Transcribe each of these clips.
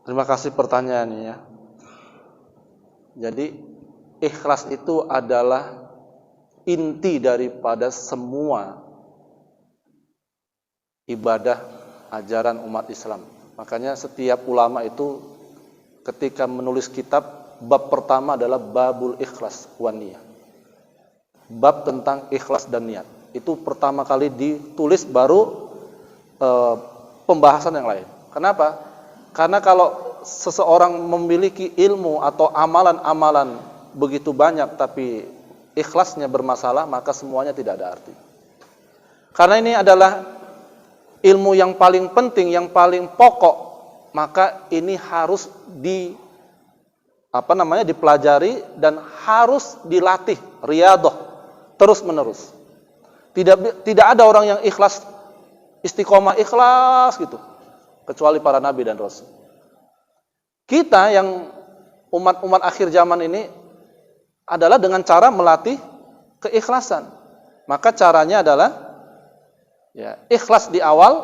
Terima kasih pertanyaannya ya. Jadi ikhlas itu adalah inti daripada semua ibadah ajaran umat Islam. Makanya setiap ulama itu ketika menulis kitab, bab pertama adalah babul ikhlas wan niyah. Bab tentang ikhlas dan niat. Itu pertama kali ditulis, baru pembahasan yang lain. Kenapa? Karena kalau seseorang memiliki ilmu atau amalan-amalan begitu banyak tapi ikhlasnya bermasalah, maka semuanya tidak ada arti. Karena ini adalah ilmu yang paling penting, yang paling pokok, maka ini harus dipelajari dan harus dilatih, riyadhah, terus menerus. Tidak ada orang yang ikhlas, istiqomah ikhlas gitu, kecuali para nabi dan rasul. Kita yang umat-umat akhir zaman ini adalah dengan cara melatih keikhlasan. Maka caranya adalah ya, ikhlas di awal,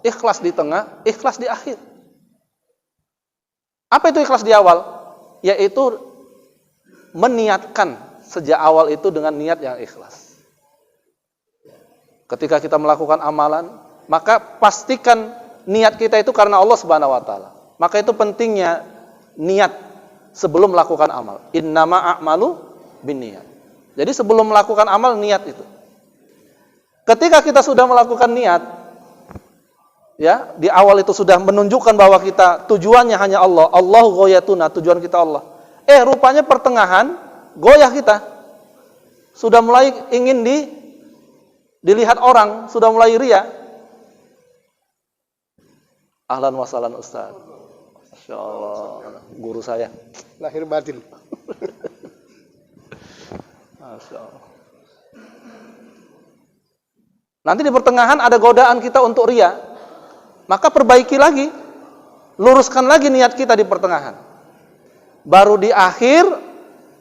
ikhlas di tengah, ikhlas di akhir. Apa itu ikhlas di awal? Yaitu meniatkan sejak awal itu dengan niat yang ikhlas. Ketika kita melakukan amalan, maka pastikan niat kita itu karena Allah Subhanahu wa taala. Maka itu pentingnya niat sebelum melakukan amal. Innama a'malu binniyat. Jadi sebelum melakukan amal, niat itu. Ketika kita sudah melakukan niat, ya, di awal itu sudah menunjukkan bahwa kita tujuannya hanya Allah. Allahu ghayatuna, tujuan kita Allah. Rupanya pertengahan goyah kita. Sudah mulai ingin dilihat orang, sudah mulai riya. Ahlan wa sahlan Ustaz. Masyaallah, guru saya. Lahir batin. Masyaallah. Nanti di pertengahan ada godaan kita untuk riya. Maka perbaiki lagi. Luruskan lagi niat kita di pertengahan. Baru di akhir,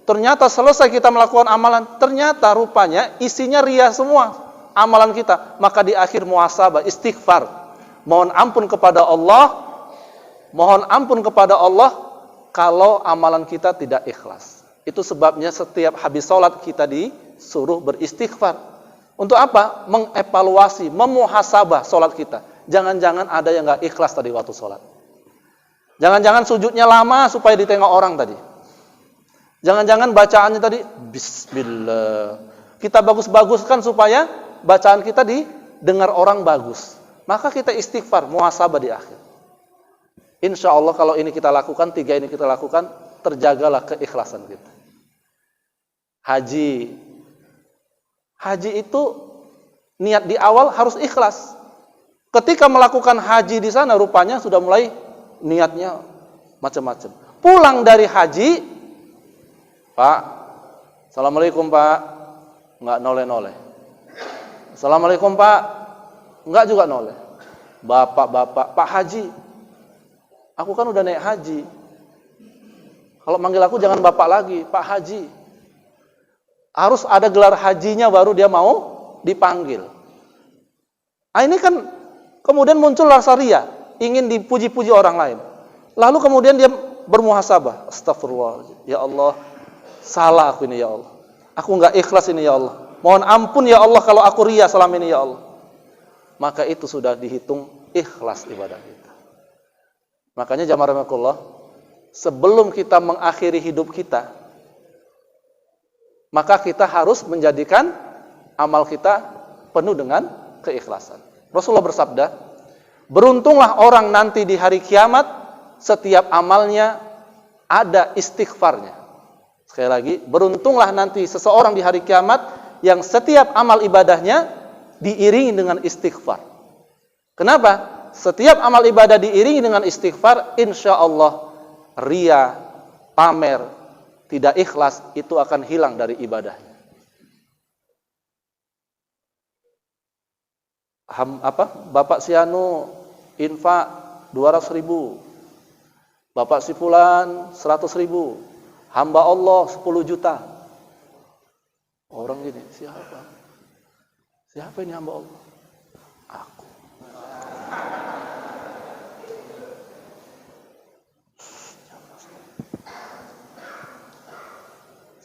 ternyata selesai kita melakukan amalan, ternyata rupanya isinya riya semua amalan kita. Maka di akhir muhasabah, istighfar. Mohon ampun kepada Allah. Mohon ampun kepada Allah kalau amalan kita tidak ikhlas. Itu sebabnya setiap habis sholat kita disuruh beristighfar. Untuk apa? Mengevaluasi, memuhasabah sholat kita. Jangan-jangan ada yang gak ikhlas tadi waktu sholat. Jangan-jangan sujudnya lama supaya ditengok orang tadi. Jangan-jangan bacaannya tadi Bismillah. Kita bagus-baguskan supaya bacaan kita didengar orang bagus. Maka kita istighfar, muhasabah di akhir. Insya Allah kalau ini kita lakukan, 3 ini kita lakukan, terjagalah keikhlasan kita. Haji itu niat di awal harus ikhlas. Ketika melakukan haji di sana, rupanya sudah mulai niatnya macam-macam. Pulang dari haji, Pak, Assalamualaikum Pak, nggak noleh-noleh. Assalamualaikum Pak, nggak juga noleh. Bapak, Pak Haji, aku kan udah naik haji. Kalau manggil aku jangan Bapak lagi, Pak Haji. Harus ada gelar hajinya baru dia mau dipanggil. Nah, ini kan kemudian muncul rasa riya, ingin dipuji-puji orang lain. Lalu kemudian dia bermuhasabah, astagfirullah, ya Allah, salah aku ini ya Allah. Aku enggak ikhlas ini ya Allah. Mohon ampun ya Allah kalau aku riya selama ini ya Allah. Maka itu sudah dihitung ikhlas ibadah kita. Makanya jamaah rahimakumullah, sebelum kita mengakhiri hidup kita, maka kita harus menjadikan amal kita penuh dengan keikhlasan. Rasulullah bersabda, beruntunglah orang nanti di hari kiamat, setiap amalnya ada istighfarnya. Sekali lagi, beruntunglah nanti seseorang di hari kiamat yang setiap amal ibadahnya diiringi dengan istighfar. Kenapa? Setiap amal ibadah diiringi dengan istighfar, insya Allah riya, pamer, tidak ikhlas itu akan hilang dari ibadahnya. Bapak si Anu infak 200.000, Bapak si Fulan 100.000, hamba Allah 10 juta. Orang gini, siapa? Siapa ini hamba Allah? Aku.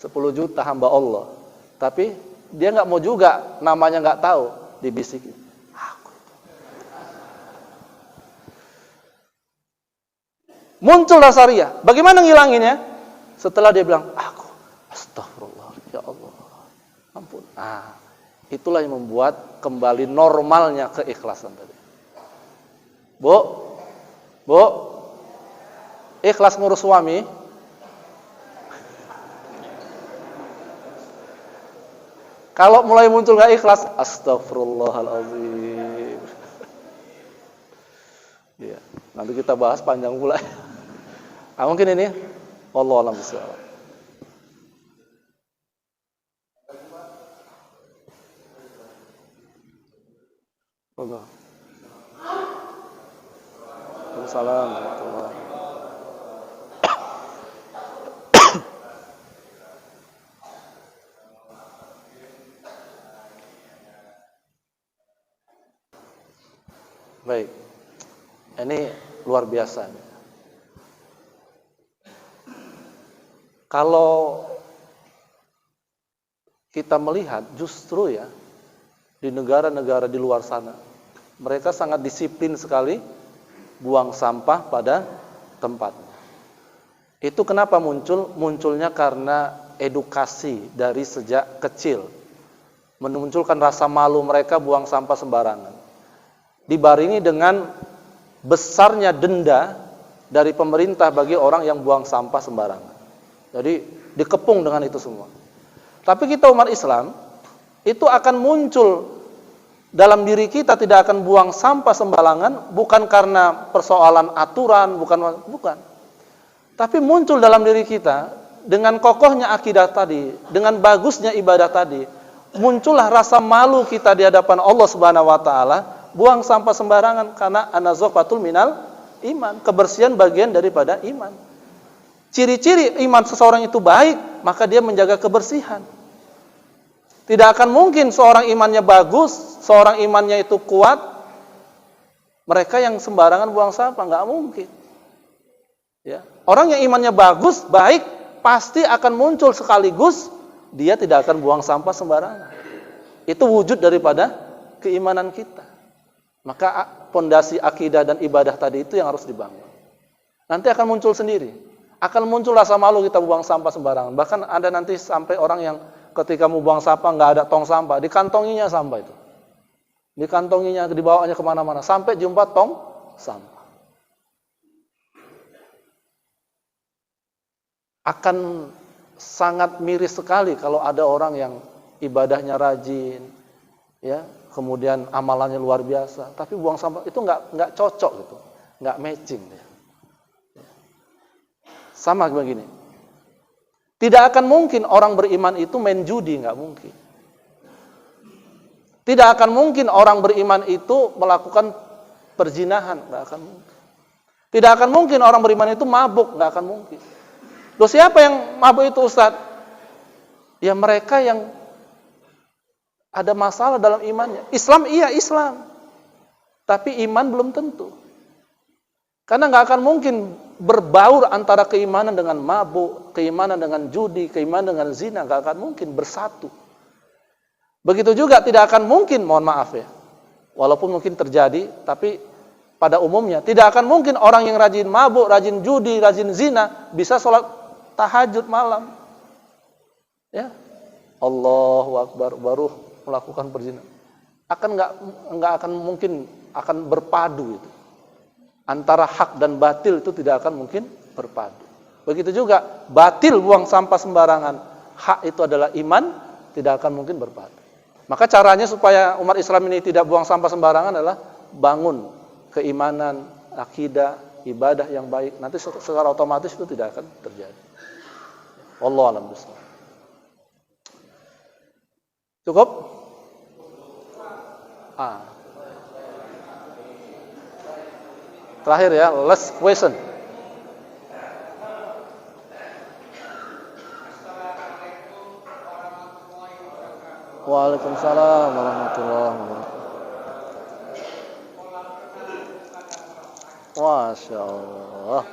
10 juta hamba Allah. Tapi dia nggak mau juga, namanya nggak tahu, dibisikin. Aku itu. Muncul rasa riya. Bagaimana ngilanginnya? Setelah dia bilang, aku, astagfirullah, ya Allah, ampun. Itulah yang membuat kembali normalnya keikhlasan tadi. Bu, ikhlas ngurus suami. Kalau mulai muncul gak ikhlas, astagfirullahaladzim. Ya, nanti kita bahas panjang pula. Mungkin ini, wallahu a'lam bishawab. Assalamualaikum. Baik, ini luar biasa. Kalau kita melihat justru ya di negara-negara di luar sana, mereka sangat disiplin sekali buang sampah pada tempatnya. Itu kenapa muncul? Munculnya karena edukasi dari sejak kecil, memunculkan rasa malu mereka buang sampah sembarangan. Dibaringi dengan besarnya denda dari pemerintah bagi orang yang buang sampah sembarangan. Jadi dikepung dengan itu semua. Tapi kita umat Islam itu akan muncul dalam diri kita, tidak akan buang sampah sembarangan bukan karena persoalan aturan, bukan. Tapi muncul dalam diri kita dengan kokohnya akidah tadi, dengan bagusnya ibadah tadi, muncullah rasa malu kita di hadapan Allah Subhanahu wa taala. Buang sampah sembarangan karena an-nazafatul minal iman, kebersihan bagian daripada iman. Ciri-ciri iman seseorang itu baik, maka dia menjaga kebersihan. Tidak akan mungkin seorang imannya bagus, seorang imannya itu kuat, mereka yang sembarangan buang sampah, nggak mungkin. Ya. Orang yang imannya bagus, baik, pasti akan muncul sekaligus dia tidak akan buang sampah sembarangan. Itu wujud daripada keimanan kita. Maka pondasi akidah dan ibadah tadi itu yang harus dibangun. Nanti akan muncul sendiri. Akan muncul rasa malu kita buang sampah sembarangan. Bahkan ada nanti sampai orang yang ketika mau buang sampah nggak ada tong sampah, dikantonginya sampah itu. Dikantonginya, dibawanya kemana-mana sampai jumpa tong sampah. Akan sangat miris sekali kalau ada orang yang ibadahnya rajin, ya, kemudian amalannya luar biasa, tapi buang sampah itu nggak cocok gitu, nggak matching. Sama begini, tidak akan mungkin orang beriman itu main judi, nggak mungkin. Tidak akan mungkin orang beriman itu melakukan perzinahan, nggak akan mungkin. Tidak akan mungkin orang beriman itu mabuk, nggak akan mungkin. Loh, siapa yang mabuk itu, Ustaz? Ya mereka yang ada masalah dalam imannya. Islam iya Islam, tapi iman belum tentu. Karena nggak akan mungkin berbaur antara keimanan dengan mabuk, keimanan dengan judi, keimanan dengan zina, nggak akan mungkin bersatu. Begitu juga tidak akan mungkin, mohon maaf ya, walaupun mungkin terjadi, tapi pada umumnya tidak akan mungkin orang yang rajin mabuk, rajin judi, rajin zina bisa sholat tahajud malam. Ya, Allahu Akbar baru melakukan perzinahan, nggak akan mungkin akan berpadu itu. Antara hak dan batil itu tidak akan mungkin berpadu. Begitu juga batil buang sampah sembarangan, hak itu adalah iman, tidak akan mungkin berpadu. Maka caranya supaya umat Islam ini tidak buang sampah sembarangan adalah bangun keimanan, akidah, ibadah yang baik. Nanti secara otomatis itu tidak akan terjadi. Wallahu a'lam bishawab. Cukup? Terakhir ya, last question. Waalaikumsalam warahmatullahi wabarakatuh. Masya Allah.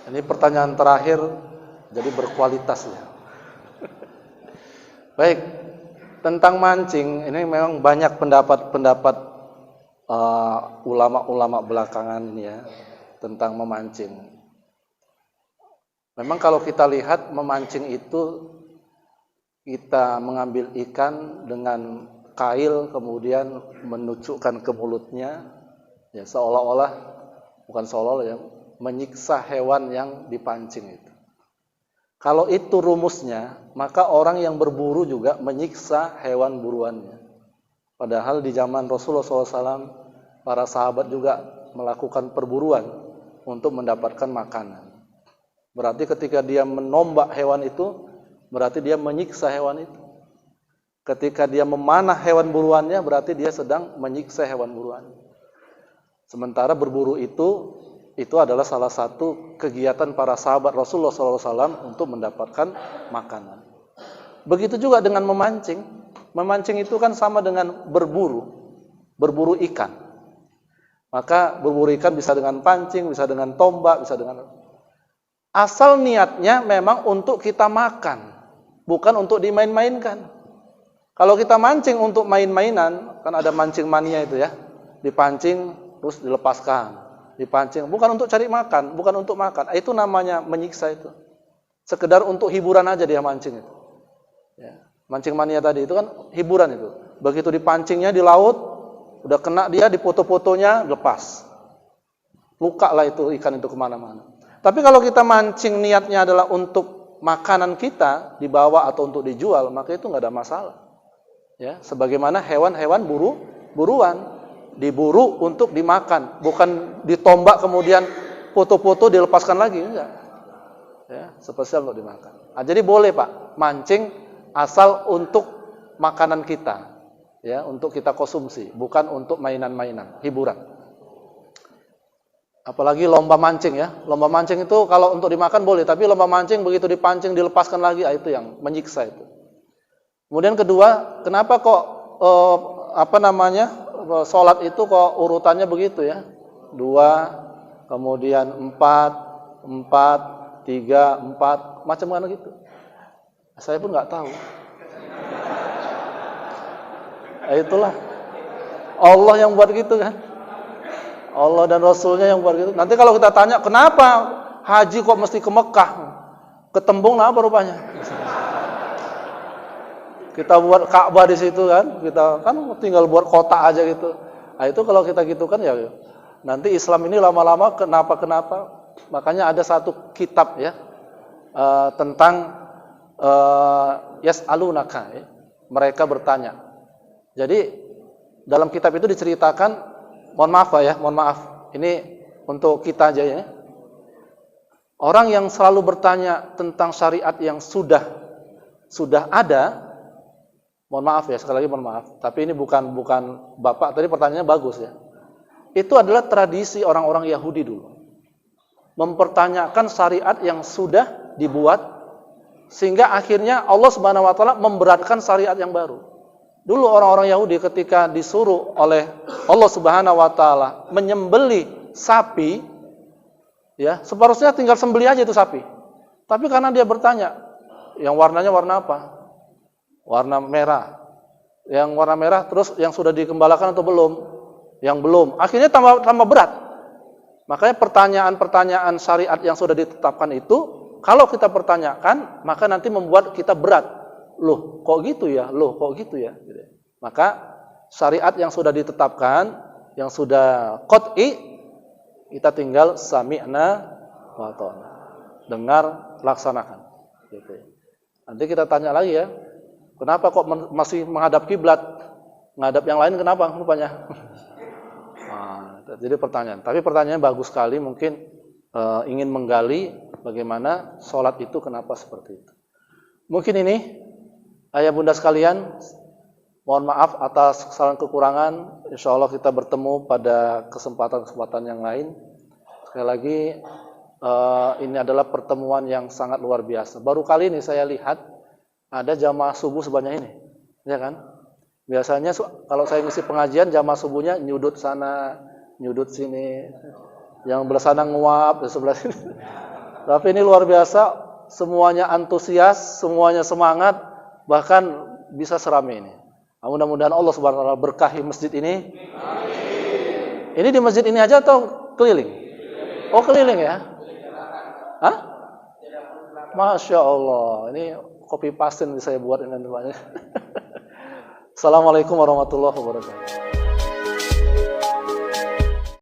Ini pertanyaan terakhir, jadi berkualitas ya. Baik, tentang mancing ini memang banyak pendapat ulama-ulama belakangan ini ya tentang memancing. Memang kalau kita lihat memancing itu kita mengambil ikan dengan kail kemudian menusukkan ke mulutnya, ya seolah-olah ya menyiksa hewan yang dipancing itu. Kalau itu rumusnya, maka orang yang berburu juga menyiksa hewan buruannya. Padahal di zaman Rasulullah SAW, para sahabat juga melakukan perburuan untuk mendapatkan makanan. Berarti ketika dia menombak hewan itu, berarti dia menyiksa hewan itu. Ketika dia memanah hewan buruannya, berarti dia sedang menyiksa hewan buruannya. Sementara berburu itu adalah salah satu kegiatan para sahabat Rasulullah SAW untuk mendapatkan makanan. Begitu juga dengan memancing. Memancing itu kan sama dengan berburu ikan. Maka berburu ikan bisa dengan pancing, bisa dengan tombak, bisa dengan... Asal niatnya memang untuk kita makan, bukan untuk dimain-mainkan. Kalau kita mancing untuk main-mainan, kan ada mancing mania itu ya, dipancing terus dilepaskan. Dipancing bukan untuk cari makan, bukan untuk makan. Itu namanya menyiksa itu. Sekedar untuk hiburan aja dia mancing itu. Ya. Mancing mania tadi itu kan hiburan itu. Begitu dipancingnya di laut, udah kena dia di foto-fotonya lepas. Luka lah itu ikan itu kemana-mana. Tapi kalau kita mancing niatnya adalah untuk makanan kita dibawa atau untuk dijual, maka itu nggak ada masalah. Ya, sebagaimana hewan-hewan buruan. Diburu untuk dimakan, bukan ditombak kemudian foto-foto dilepaskan lagi, enggak. Ya, spesial untuk dimakan. Nah, jadi boleh Pak, mancing asal untuk makanan kita, ya, untuk kita konsumsi, bukan untuk mainan-mainan, hiburan. Apalagi lomba mancing ya, lomba mancing itu kalau untuk dimakan boleh, tapi lomba mancing begitu dipancing dilepaskan lagi, itu yang menyiksa itu. Kemudian kedua, kenapa kok sholat itu kok urutannya begitu ya? 2, kemudian 4, 3, 4, macam mana gitu. Saya pun nggak tahu. Itulah Allah yang buat gitu kan. Allah dan Rasulnya yang buat gitu. Nanti kalau kita tanya, kenapa haji kok mesti ke Mekah? Ketembung apa rupanya? Kita buat Ka'bah di situ kan, kita kan tinggal buat kota aja gitu. Nah, itu kalau kita gitu kan ya, nanti Islam ini lama-lama kenapa? Makanya ada satu kitab ya tentang yas'alunaka, ya. Mereka bertanya. Jadi dalam kitab itu diceritakan, mohon maaf, ini untuk kita aja ya. Orang yang selalu bertanya tentang syariat yang sudah ada. Mohon maaf ya, sekali lagi mohon maaf. Tapi ini bukan Bapak, tadi pertanyaannya bagus ya. Itu adalah tradisi orang-orang Yahudi dulu. Mempertanyakan syariat yang sudah dibuat, sehingga akhirnya Allah Subhanahu wa taala memberatkan syariat yang baru. Dulu orang-orang Yahudi ketika disuruh oleh Allah Subhanahu wa taala menyembelih sapi, ya, seharusnya tinggal sembelih aja itu sapi. Tapi karena dia bertanya, yang warnanya warna apa? Warna merah. Yang warna merah terus yang sudah dikembalakan atau belum? Yang belum. Akhirnya tambah berat. Makanya pertanyaan-pertanyaan syariat yang sudah ditetapkan itu, kalau kita pertanyakan, maka nanti membuat kita berat. Loh, kok gitu ya? Maka syariat yang sudah ditetapkan, yang sudah qat'i, kita tinggal sami'na wa ta'na. Dengar, laksanakan. Gitu. Nanti kita tanya lagi ya. Kenapa kok masih menghadap kiblat? Menghadap yang lain kenapa rupanya? Nah, jadi pertanyaan. Tapi pertanyaannya bagus sekali. Mungkin ingin menggali bagaimana sholat itu kenapa seperti itu. Mungkin ini, ayah bunda sekalian, mohon maaf atas kesalahan kekurangan. Insya Allah kita bertemu pada kesempatan-kesempatan yang lain. Sekali lagi, ini adalah pertemuan yang sangat luar biasa. Baru kali ini saya lihat ada jamaah subuh sebanyak ini, ya kan? Biasanya kalau saya ngisi pengajian jamaah subuhnya nyudut sana, nyudut sini, yang belah sana nguap, di sebelah sini. Tapi ini luar biasa, semuanya antusias, semuanya semangat, bahkan bisa seramai ini. Mudah-mudahan Allah Subhanahu wa taala berkahi masjid ini. Amin. Ini di masjid ini aja atau keliling? Oh, keliling ya? Hah? Masya Allah, ini copy paste yang saya buat ini namanya. Assalamualaikum warahmatullahi wabarakatuh.